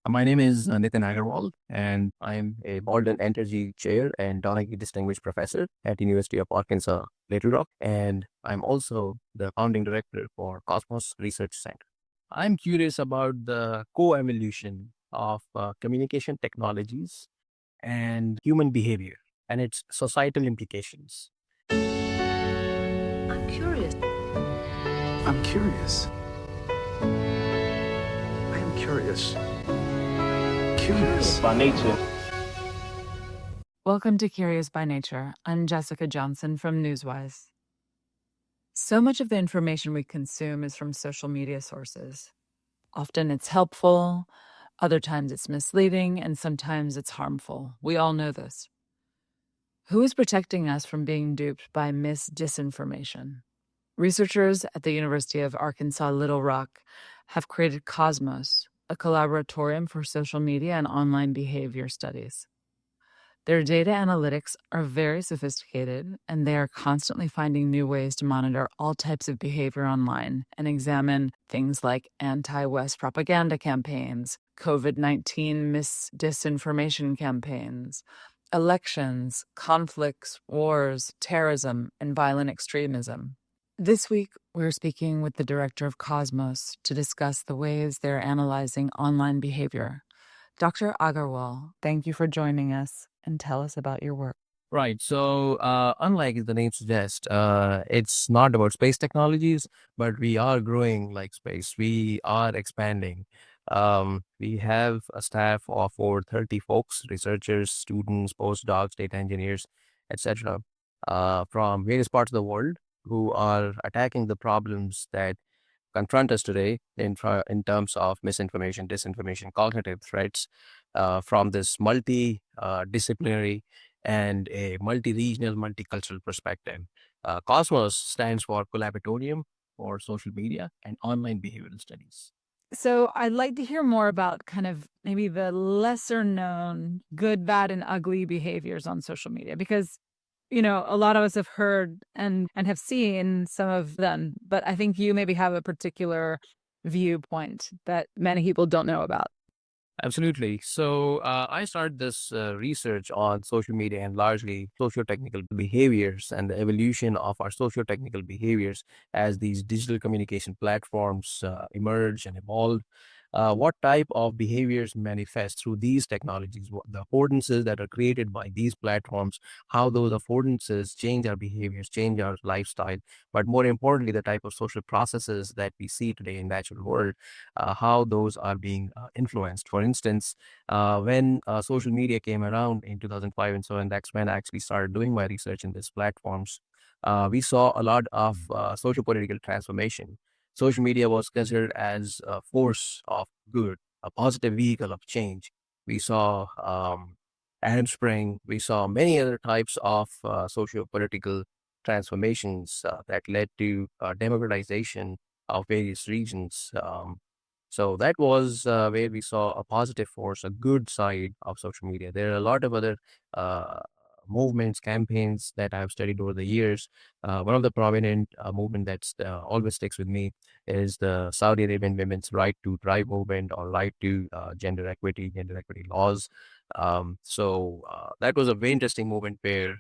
My name is Nitin Agarwal, and I'm a Baldwin Energy Chair and Donaghy Distinguished Professor at University of Arkansas, Little Rock, and I'm also the founding director for Cosmos Research Center. I'm curious about the co-evolution of communication technologies and human behavior and its societal implications. I'm curious. I'm curious. I am curious. Curious. By nature. Welcome to Curious by Nature. I'm Jessica Johnson from Newswise. So much of the information we consume is from social media sources. Often it's helpful, other times it's misleading, and sometimes it's harmful. We all know this. Who is protecting us from being duped by disinformation? Researchers at the University of Arkansas Little Rock have created Cosmos, a collaboratorium for social media and online behavior studies. Their data analytics are very sophisticated, and they are constantly finding new ways to monitor all types of behavior online and examine things like anti-West propaganda campaigns, COVID-19 disinformation campaigns, elections, conflicts, wars, terrorism, and violent extremism. This week, we're speaking with the director of Cosmos to discuss the ways they're analyzing online behavior. Dr. Agarwal, thank you for joining us and tell us about your work. Right. So, unlike the name suggests, it's not about space technologies, but we are growing like space. We are expanding. We have a staff of over 30 folks, researchers, students, postdocs, data engineers, etc., from various parts of the world who are attacking the problems that confront us today in terms of misinformation, disinformation, cognitive threats from this multi-disciplinary and a multi-regional, multicultural perspective. Cosmos stands for Collaboratorium for social media and online behavioral studies. So I'd like to hear more about kind of maybe the lesser known good, bad, and ugly behaviors on social media, because a lot of us have heard and have seen some of them, but I think you maybe have a particular viewpoint that many people don't know about. Absolutely. So I started this research on social media and largely socio-technical behaviors and the evolution of our socio-technical behaviors as these digital communication platforms emerge and evolve. What type of behaviors manifest through these technologies, the affordances that are created by these platforms, how those affordances change our behaviors, change our lifestyle, but more importantly, the type of social processes that we see today in natural world, how those are being influenced. For instance, when social media came around in 2005 and so on, that's when I actually started doing my research in these platforms. We saw a lot of social political transformation. Social media was considered as a force of good, a positive vehicle of change. We saw Arab Spring. We saw many other types of socio-political transformations that led to democratization of various regions. So that was where we saw a positive force, a good side of social media. There are a lot of other uh, movements, campaigns that I've studied over the years. One of the prominent movement that's always sticks with me is the Saudi Arabian women's right to drive movement or right to gender equity laws. That was a very interesting movement where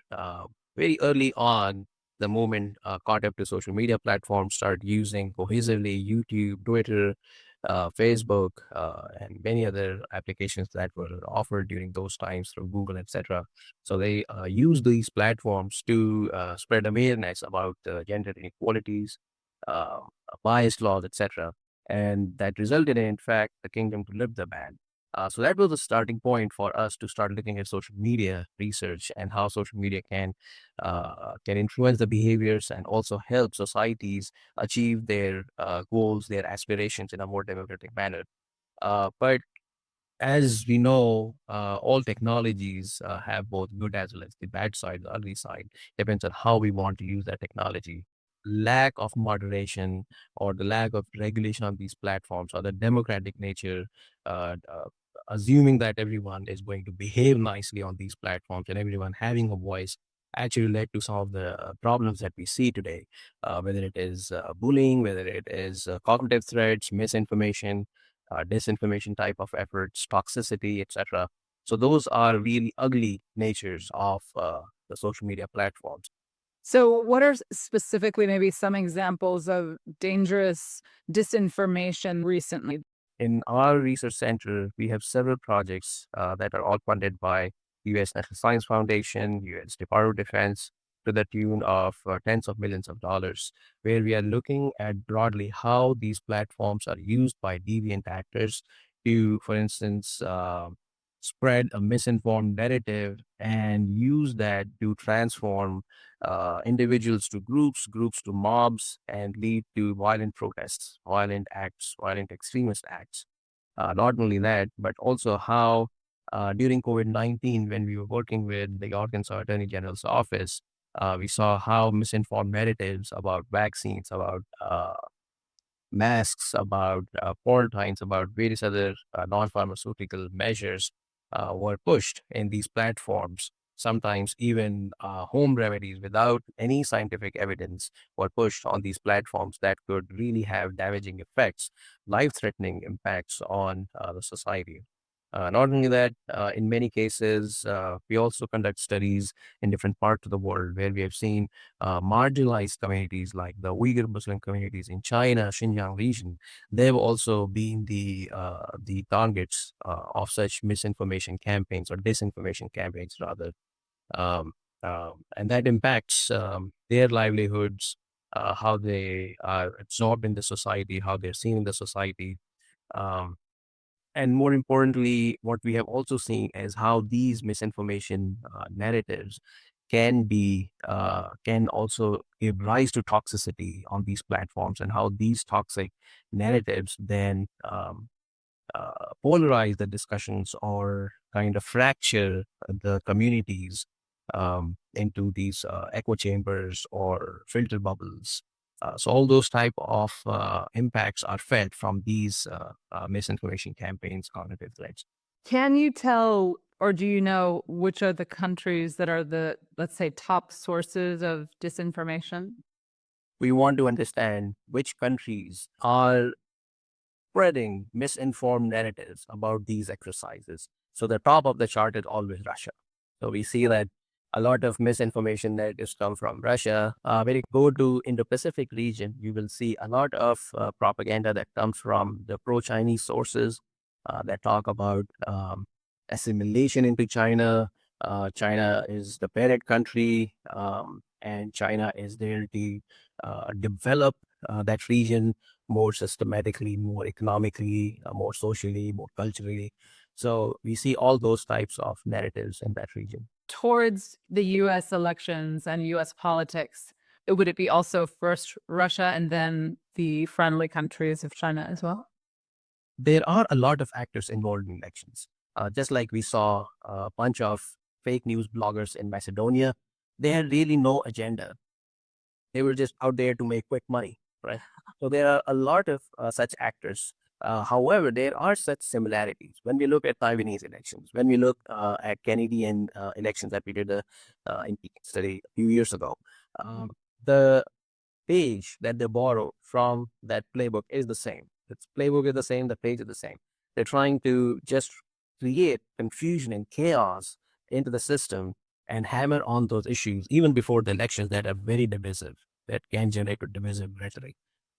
very early on, the movement caught up to social media platforms, started using cohesively YouTube, Twitter, Facebook, and many other applications that were offered during those times through Google, etc. So they use these platforms to spread awareness about gender inequalities, uh, bias laws, etc. And that resulted in fact, the kingdom to lift the ban. So that was the starting point for us to start looking at social media research and how social media can influence the behaviors and also help societies achieve their goals, their aspirations in a more democratic manner. But as we know, all technologies have both good as well as the bad side, the ugly side. Depends on how we want to use that technology. Lack of moderation or the lack of regulation on these platforms or the democratic nature, assuming that everyone is going to behave nicely on these platforms and everyone having a voice actually led to some of the problems that we see today, whether it is bullying, whether it is cognitive threats, misinformation, disinformation type of efforts, toxicity, etc. So those are really ugly natures of the social media platforms. So, what are specifically maybe some examples of dangerous disinformation recently? In our research center, we have several projects that are all funded by U.S. National Science Foundation, U.S. Department of Defense, to the tune of tens of millions of dollars, where we are looking at broadly how these platforms are used by deviant actors to, for instance, spread a misinformed narrative and use that to transform individuals to groups, groups to mobs, and lead to violent protests, violent acts, violent extremist acts. Not only that, but also how during COVID-19, when we were working with the Arkansas Attorney General's office, we saw how misinformed narratives about vaccines, about masks, about quarantines, about various other non-pharmaceutical measures were pushed in these platforms. Sometimes even home remedies without any scientific evidence were pushed on these platforms that could really have damaging effects, life-threatening impacts on the society. Not only that, in many cases, we also conduct studies in different parts of the world where we have seen marginalized communities like the Uyghur Muslim communities in China, Xinjiang region. They've also been the targets of such misinformation campaigns or disinformation campaigns rather, um, and that impacts their livelihoods, how they are absorbed in the society, how they're seen in the society. Um, and more importantly, what we have also seen is how these misinformation narratives can also give rise to toxicity on these platforms, and how these toxic narratives then polarize the discussions or kind of fracture the communities into these echo chambers or filter bubbles. So all those type of impacts are fed from these misinformation campaigns, cognitive threats. Can you tell, or do you know, which are the countries that are the, let's say, top sources of disinformation? We want to understand which countries are spreading misinformed narratives about these exercises. So the top of the chart is always Russia. So we see that a lot of misinformation narratives come from Russia. When you go to Indo-Pacific region, you will see a lot of propaganda that comes from the pro-Chinese sources that talk about assimilation into China. China is the parent country, and China is there to develop that region more systematically, more economically, more socially, more culturally. So we see all those types of narratives in that region. Towards the US elections and US politics, would it be also first Russia and then the friendly countries of China as well? There are a lot of actors involved in elections. Just like we saw a bunch of fake news bloggers in Macedonia, they had really no agenda. They were just out there to make quick money, right? So there are a lot of such actors. However, there are such similarities. When we look at Taiwanese elections, when we look at Canadian elections that we did a impeachment study a few years ago, the page that they borrow from that playbook is the same. The playbook is the same, the page is the same. They're trying to just create confusion and chaos into the system and hammer on those issues even before the elections that are very divisive, that can generate a divisive rhetoric.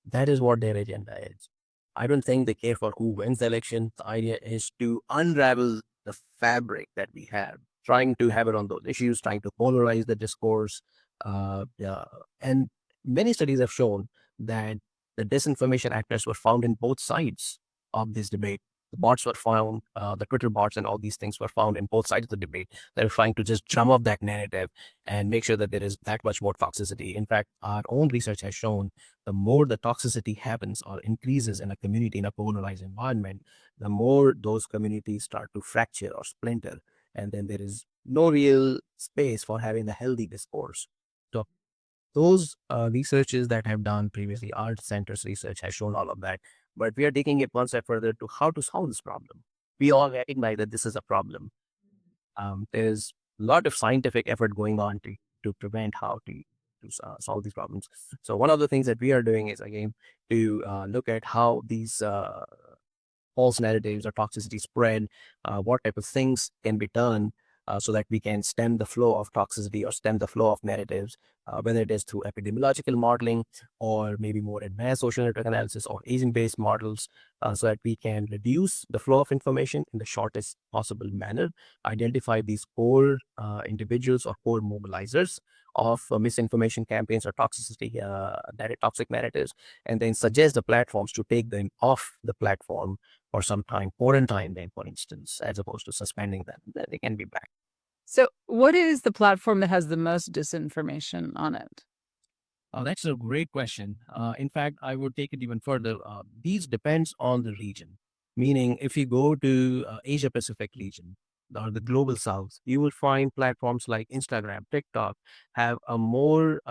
That is what their agenda is. I don't think they care for who wins the election. The idea is to unravel the fabric that we have, trying to hammer on those issues, trying to polarize the discourse. Yeah. And many studies have shown that the disinformation actors were found in both sides of this debate. The bots were found, the Twitter bots and all these things were found in both sides of the debate. They're trying to just drum up that narrative and make sure that there is that much more toxicity. In fact, our own research has shown the more the toxicity happens or increases in a community, in a polarized environment, the more those communities start to fracture or splinter. And then there is no real space for having a healthy discourse. So those researches that have done previously, art centers research has shown all of that. But we are taking it one step further to how to solve this problem. We all recognize that this is a problem. There's a lot of scientific effort going on to prevent how to solve these problems. So one of the things that we are doing is again to look at how these false narratives or toxicity spread, what type of things can be done so that we can stem the flow of toxicity or stem the flow of narratives, whether it is through epidemiological modeling or maybe more advanced social network analysis or agent-based models, so that we can reduce the flow of information in the shortest possible manner, identify these core individuals or core mobilizers of misinformation campaigns or toxicity, toxic narratives, and then suggest the platforms to take them off the platform for some time, quarantine them, for instance, as opposed to suspending them. Then they can be back. So, what is the platform that has the most disinformation on it? That's a great question. In fact, I would take it even further. These depends on the region. Meaning, if you go to Asia Pacific region or the global South, you will find platforms like Instagram, TikTok have a more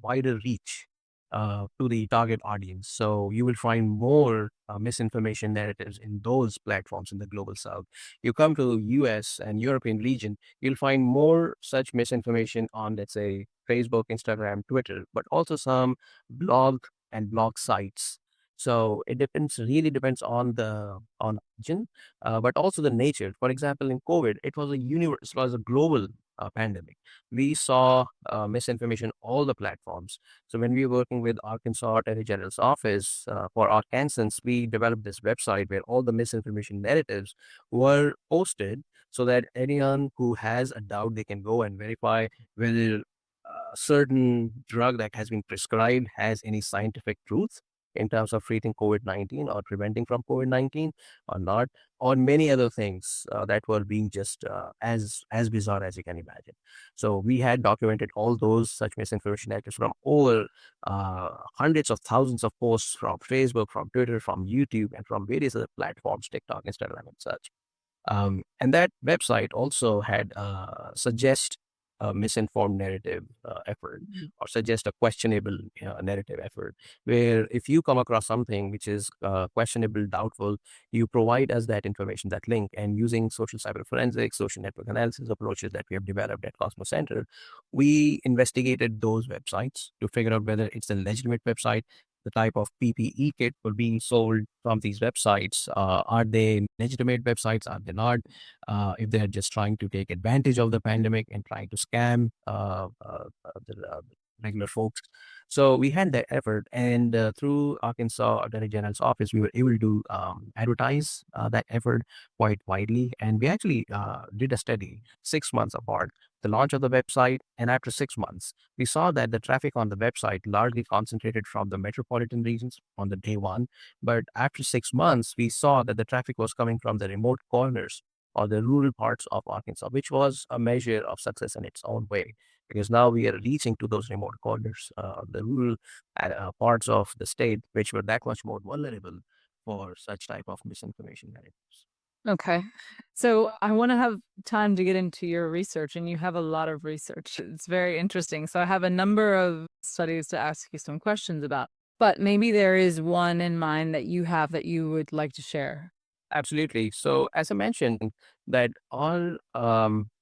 wider reach to the target audience. So you will find more misinformation narratives in those platforms in the global South. You come to US and European region, you'll find more such misinformation on, let's say, Facebook, Instagram, Twitter, but also some blog and blog sites. So it depends, really depends on the on origin, but also the nature. For example, in COVID, it was a global pandemic. We saw misinformation all the platforms. So when we were working with Arkansas Attorney General's office for Arkansans, we developed this website where all the misinformation narratives were posted so that anyone who has a doubt, they can go and verify whether a certain drug that has been prescribed has any scientific truth in terms of treating COVID-19 or preventing from COVID-19 or not, or many other things that were being just as bizarre as you can imagine. So we had documented all those such misinformation actors from over hundreds of thousands of posts from Facebook, from Twitter, from YouTube, and from various other platforms, TikTok, Instagram, and such. And that website also had suggest a misinformed narrative effort or suggest a questionable narrative effort, where if you come across something which is questionable, doubtful, you provide us that information, that link, and using social cyber forensics, social network analysis approaches that we have developed at Cosmos Center, we investigated those websites to figure out whether it's a legitimate website, the type of PPE kit were being sold from these websites. Are they legitimate websites? Are they not? If they're just trying to take advantage of the pandemic and trying to scam the regular folks. So we had that effort, and through Arkansas Attorney General's office, we were able to advertise that effort quite widely. And we actually did a study 6 months apart, the launch of the website, and after 6 months, we saw that the traffic on the website largely concentrated from the metropolitan regions on the day one. But after 6 months, we saw that the traffic was coming from the remote corners or the rural parts of Arkansas, which was a measure of success in its own way. Because now we are reaching to those remote corners, the rural parts of the state, which were that much more vulnerable for such type of misinformation narratives. Okay. So I want to have time to get into your research, and you have a lot of research. It's very interesting. So I have a number of studies to ask you some questions about, but maybe there is one in mind that you have that you would like to share. Absolutely. So, as I mentioned, that all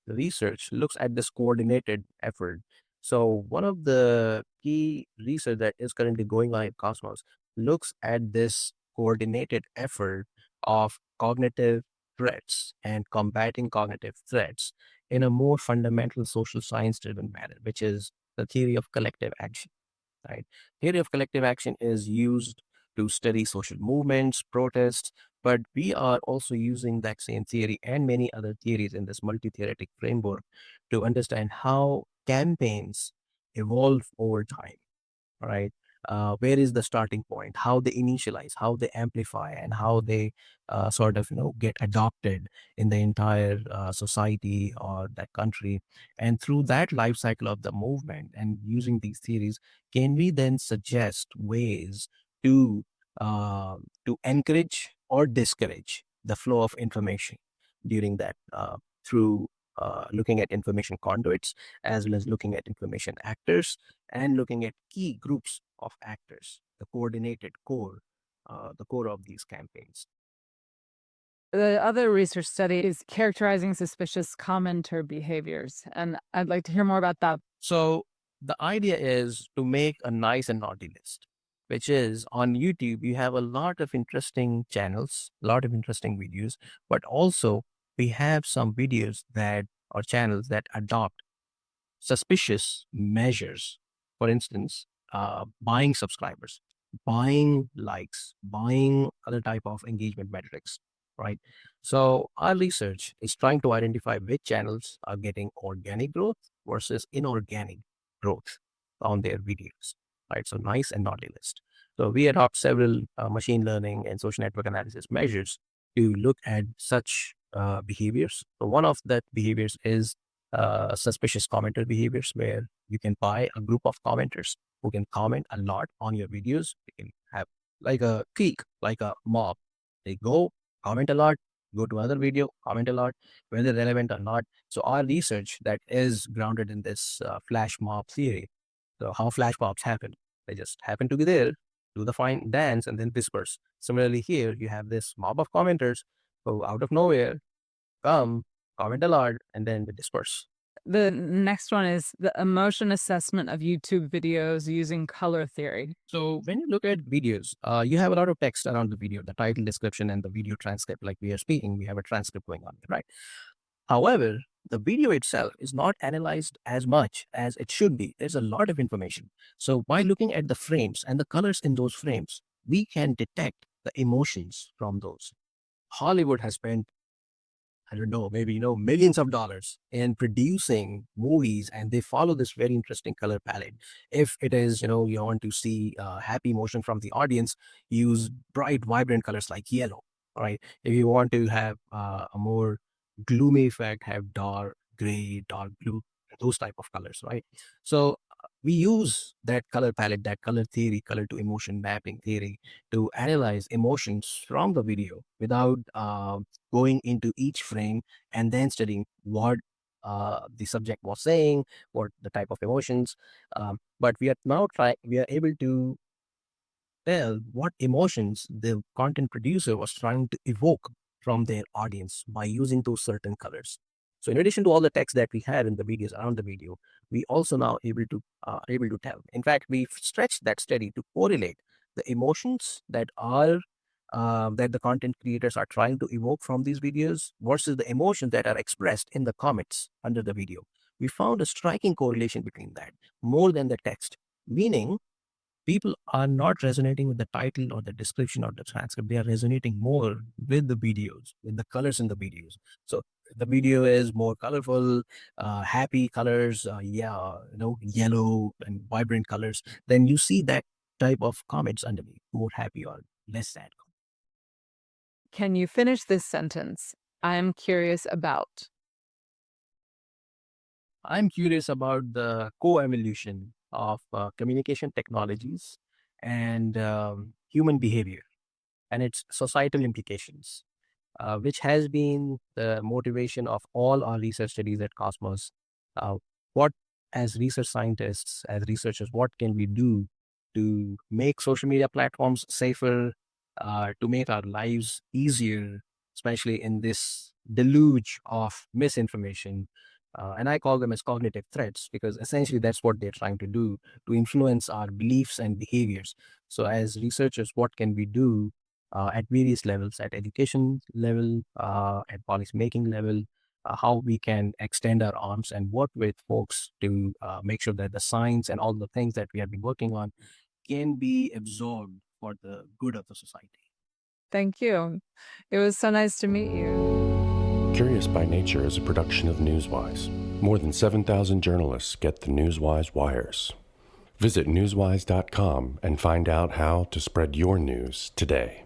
research looks at this coordinated effort. So, one of the key research that is currently going on at Cosmos looks at this coordinated effort of cognitive threats and combating cognitive threats in a more fundamental social science driven manner, which is the theory of collective action, right? Theory of collective action is used to study social movements, protests, but we are also using that same theory and many other theories in this multi-theoretic framework to understand how campaigns evolve over time, right? Where is the starting point? How they initialize, how they amplify, and how they sort of get adopted in the entire society or that country. And through that life cycle of the movement, and using these theories, can we then suggest ways to encourage or discourage the flow of information during that through looking at information conduits as well as looking at information actors and looking at key groups of actors, the coordinated core, the core of these campaigns. The other research study is characterizing suspicious commenter behaviors, and I'd like to hear more about that. So the idea is to make a nice and naughty list. which is on YouTube, you have a lot of interesting channels, a lot of interesting videos, but also we have some videos that or channels that adopt suspicious measures. For instance, buying subscribers, buying likes, buying other type of engagement metrics, right? So our research is trying to identify which channels are getting organic growth versus inorganic growth on their videos, right? So nice and naughty list. So we adopt several machine learning and social network analysis measures to look at such behaviors. So one of that behaviors is suspicious commenter behaviors, where you can buy a group of commenters who can comment a lot on your videos. You can have like a clique, like a mob. They go, comment a lot, go to another video, comment a lot, whether relevant or not. So our research that is grounded in this flash mob theory. So how flash mobs happen? They just happen to be there, do the fine dance, and then disperse. Similarly, here you have this mob of commenters who out of nowhere come, comment a lot, and then they disperse. The next one is the emotion assessment of YouTube videos using color theory. So when you look at videos, you have a lot of text around the video, the title, description, and the video transcript. Like we are speaking, we have a transcript going on, right? However, the video itself is not analyzed as much as it should be. There's a lot of information. So by looking at the frames and the colors in those frames, we can detect the emotions from those. Hollywood has spent, I don't know, maybe, millions of dollars in producing movies, and they follow this very interesting color palette. If it is, you want to see happy emotion from the audience, use bright, vibrant colors like yellow, all right? If you want to have a more gloomy effect, have dark gray, dark blue, those type of colors, right? So we use that color palette, that color theory, color to emotion mapping theory to analyze emotions from the video without going into each frame and then studying what the subject was saying, what the type of emotions. But we are now we are able to tell what emotions the content producer was trying to evoke from their audience by using those certain colors. So in addition to all the text that we had in the videos around the video, we also now able to tell. In fact, we've stretched that study to correlate the emotions that are that the content creators are trying to evoke from these videos versus the emotions that are expressed in the comments under the video. We found a striking correlation between that more than the text, meaning people are not resonating with the title or the description or the transcript. They are resonating more with the videos, with the colors in the videos. So the video is more colorful, happy colors, yellow and vibrant colors. Then you see that type of comments underneath, more happy or less sad. Can you finish this sentence? I am curious about. I'm curious about the co-evolution of communication technologies and human behavior and its societal implications, which has been the motivation of all our research studies at Cosmos. Uh, what, as research scientists, as researchers, what can we do to make social media platforms safer, to make our lives easier, especially in this deluge of misinformation? And I call them as cognitive threats because essentially that's what they're trying to do, to influence our beliefs and behaviors. So, as researchers, what can we do at various levels, at education level, at policy making level, how we can extend our arms and work with folks to make sure that the science and all the things that we have been working on can be absorbed for the good of the society. Thank you. It was so nice to meet you. Curious by Nature is a production of Newswise. More than 7,000 journalists get the Newswise wires. Visit newswise.com and find out how to spread your news today.